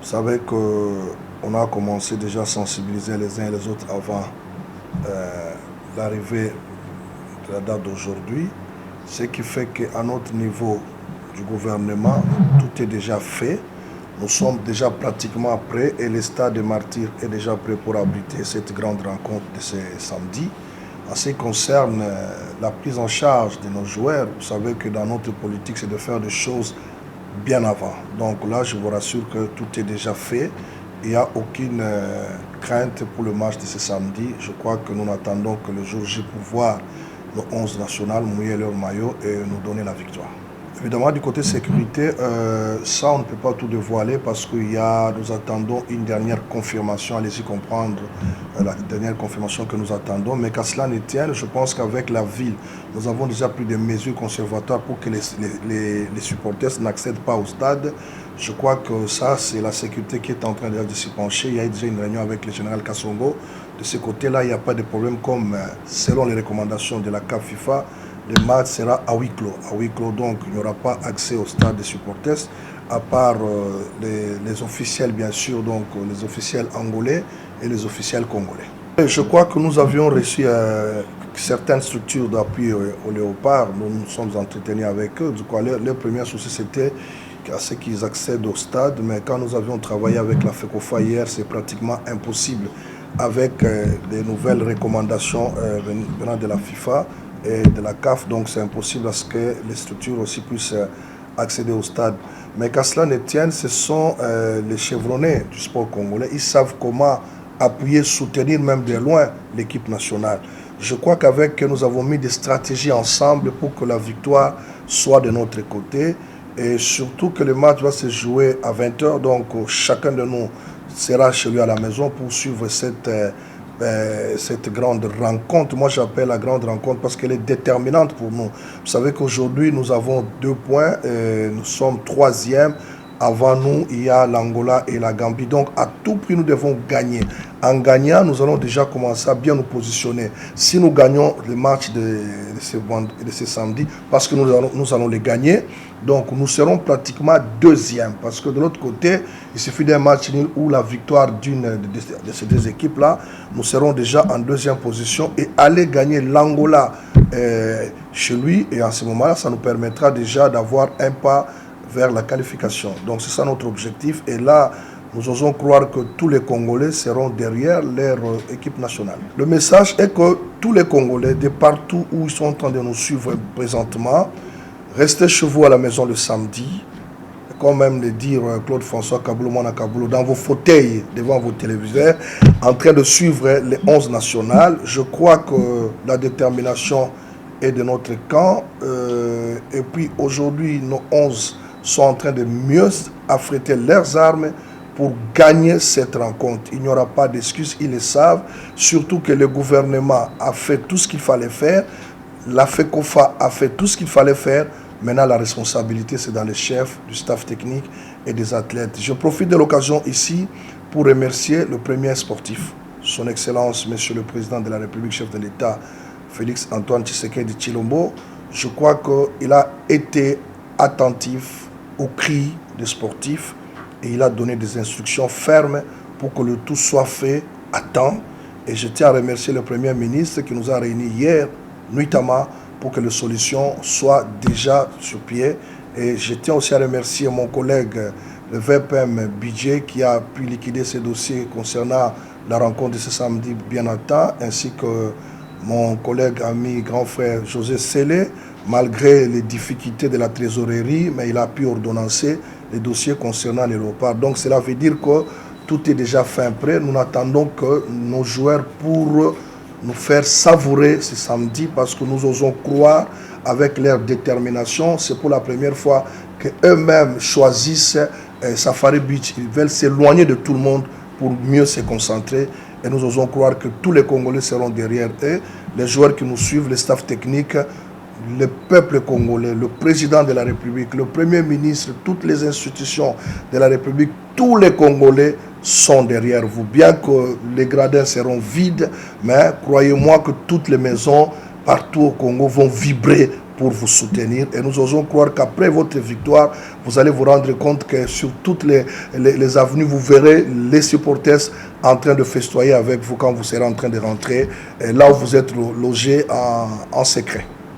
Vous savez qu'on a commencé déjà à sensibiliser les uns et les autres avant l'arrivée de la date d'aujourd'hui, ce qui fait qu'à notre niveau du gouvernement, tout est déjà fait. Nous sommes déjà pratiquement prêts et le stade des Martyrs est déjà prêt pour abriter cette grande rencontre de ce samedi. En ce qui concerne la prise en charge de nos joueurs, vous savez que dans notre politique, c'est de faire des choses bien avant. Donc là, je vous rassure que tout est déjà fait. Il n'y a aucune crainte pour le match de ce samedi. Je crois que nous n'attendons que le jour J pour voir nos 11 nationales mouiller leur maillot et nous donner la victoire. Évidemment, du côté sécurité, ça, on ne peut pas tout dévoiler parce que nous attendons une dernière confirmation. Allez-y comprendre la dernière confirmation que nous attendons. Mais qu'à cela ne tienne, je pense qu'avec la ville, nous avons déjà pris des mesures conservatoires pour que les supporters n'accèdent pas au stade. Je crois que ça, c'est la sécurité qui est en train de s'y pencher. Il y a déjà une réunion avec le général Kassongo. De ce côté-là, il n'y a pas de problème comme, selon les recommandations de la CAF FIFA, le match sera à huis clos. À huis clos, donc, il n'y aura pas accès au stade des supporters, à part les officiels, bien sûr, donc les officiels angolais et les officiels congolais. Et je crois que nous avions reçu certaines structures d'appui au Léopard. Nous nous sommes entretenus avec eux. Du coup, leur premier souci, c'était à ce qu'ils accèdent au stade. Mais quand nous avions travaillé avec la FECOFA hier, c'est pratiquement impossible avec des nouvelles recommandations venant de la FIFA et de la CAF, donc c'est impossible à ce que les structures aussi puissent accéder au stade. Mais qu'à cela ne tienne, ce sont les chevronnés du sport congolais. Ils savent comment appuyer, soutenir même de loin l'équipe nationale. Je crois qu'avec nous avons mis des stratégies ensemble pour que la victoire soit de notre côté et surtout que le match va se jouer à 20 h. Donc chacun de nous sera chez lui à la maison pour suivre cette grande rencontre. Moi, j'appelle la grande rencontre parce qu'elle est déterminante pour nous. Vous savez qu'aujourd'hui, nous avons 2 points. Nous sommes 3e. Avant nous, il y a l'Angola et la Gambie. Donc, à tout prix, nous devons gagner. En gagnant, nous allons déjà commencer à bien nous positionner. Si nous gagnons le match de ce samedi, parce que nous allons les gagner, donc nous serons pratiquement 2e. Parce que de l'autre côté, il suffit d'un match nul ou la victoire d'une de ces 2 équipes-là, nous serons déjà en 2e position et aller gagner l'Angola chez lui. Et en ce moment-là, ça nous permettra déjà d'avoir un pas vers la qualification. Donc c'est ça notre objectif. Et là, nous osons croire que tous les Congolais seront derrière leur équipe nationale. Le message est que tous les Congolais, de partout où ils sont en train de nous suivre présentement, restez chez vous à la maison le samedi. Comme même le dire Claude-François Kaboulou, Mwana Kaboulou, dans vos fauteuils, devant vos téléviseurs, en train de suivre les 11 nationales. Je crois que la détermination est de notre camp. Et puis aujourd'hui, nos 11 sont en train de mieux affréter leurs armes pour gagner cette rencontre. Il n'y aura pas d'excuses, ils le savent. Surtout que le gouvernement a fait tout ce qu'il fallait faire. La FECOFA a fait tout ce qu'il fallait faire. Maintenant, la responsabilité, c'est dans les chefs du staff technique et des athlètes. Je profite de l'occasion ici pour remercier le premier sportif, son Excellence, Monsieur le Président de la République, chef de l'État, Félix Antoine Tshisekedi Tshilombo. Je crois qu'il a été attentif aux cris des sportifs et il a donné des instructions fermes pour que le tout soit fait à temps. Et je tiens à remercier le Premier ministre qui nous a réunis hier, nuitamment, pour que les solutions soient déjà sur pied. Et je tiens aussi à remercier mon collègue, le VPM Budget, qui a pu liquider ces dossiers concernant la rencontre de ce samedi bien à temps, ainsi que mon collègue, ami, grand frère José Sélé, malgré les difficultés de la trésorerie, mais il a pu ordonnancer les dossiers concernant les Léopards. Donc cela veut dire que tout est déjà fin prêt. Nous n'attendons que nos joueurs pour nous faire savourer ce samedi parce que nous osons croire avec leur détermination. C'est pour la première fois qu'eux-mêmes choisissent Safari Beach. Ils veulent s'éloigner de tout le monde pour mieux se concentrer. Et nous osons croire que tous les Congolais seront derrière eux. Les joueurs qui nous suivent, les staffs techniques, le peuple congolais, le président de la République, le Premier ministre, toutes les institutions de la République, tous les Congolais sont derrière vous. Bien que les gradins seront vides, mais croyez-moi que toutes les maisons partout au Congo vont vibrer pour vous soutenir. Et nous osons croire qu'après votre victoire, vous allez vous rendre compte que sur toutes les avenues, vous verrez les supporters en train de festoyer avec vous quand vous serez en train de rentrer là où vous êtes logé en secret.